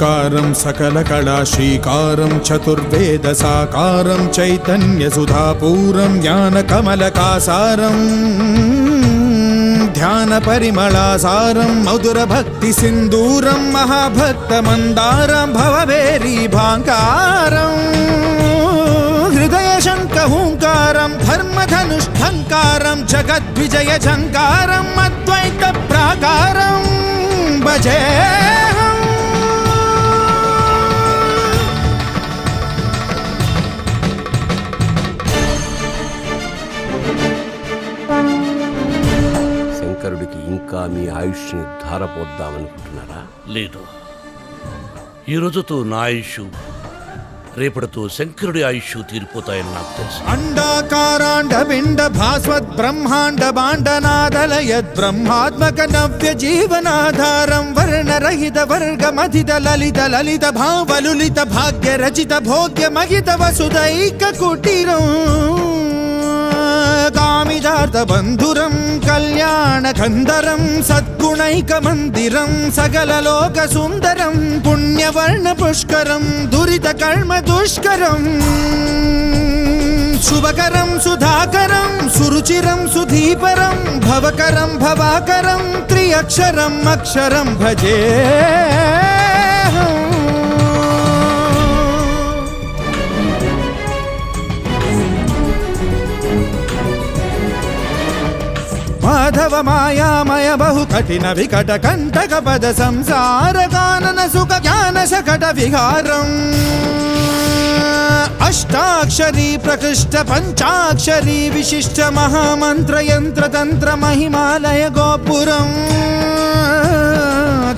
ఓంకారం సకల కళా శ్రీకారం చతుర్వేద సాకారం చైతన్య సుధాపూరం జ్ఞాన కమలకాసారం ధ్యాన పరిమళాసారం మధుర భక్తి సింధూరం మహాభక్త మందారం భవభేరీ భాంకారం హృదయ శంఖ హూంకారం ధర్మధనుష్ఠంకారం జగద్విజయ ఝంకారం అద్వైత ప్రాకారం భజేహం. శంకరుడికి ఇంకా మీ ఆయుష్ని ధారపోద్దామనుకుంటున్నారా? లేదు, ఈ రోజుతో నా ఆయుష్, రేపటితో శంకరుడి ఆయుష్ తీరిపోతాయని నాకు తెలుసు. అండాకారాండ పిండ భాస్వద్ బ్రహ్మాండ బాండనాదలయద్ బ్రహ్మాత్మక నవ్య జీవనాధారం వర్ణరహిత వర్గమధిత లలిత లలిత భావలులిత భాగ్య రచిత భోగ్య మహిత వసుదైక కుటీరం కామిదార్థ బంధురం కళ్యాణ కందరం సద్గుణైక మందిరం సకల లోక సుందరం పుణ్యవర్ణ పుష్కరం దురిత కర్మ దుష్కరం శుభకరం సుధాకరం సురుచిరం సుధీపరం భవకరం భవాకరం త్రియక్షరం అక్షరం భజే. మాధవ మాయామయ బహు కఠిన వికట కంటక పద సంసార కానన సుఖ జ్ఞాన శకట విహారం అష్టాక్షరీ ప్రకృష్ట పంచాక్షరీ విశిష్ట మహామంత్ర యంత్ర తంత్ర మహిమాలయ గోపురం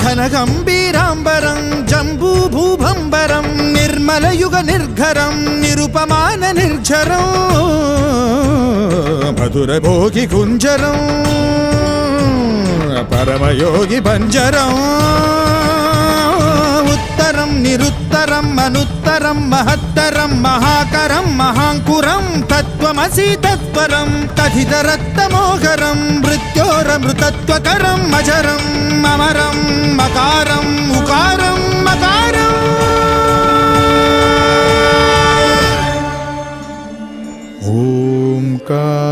ఘన గంభీరాంబరం జంబూ భూభంబరం నిర్మల యుగ నిర్ఘరం నిరుపమాన నిర్ఝరం మధుర భోగి కుంజరం పరమయోగి బంజరం ఉత్తరం నిరుత్తరం అనుత్తరం మహత్తరం మహాకరం మహాంకురం తత్వమసి తత్వరం తథితరత్తమోహరం మృత్యోరమృతత్వకరం అజరం అమరం మకారం ఉకారం మకారం ఓంకార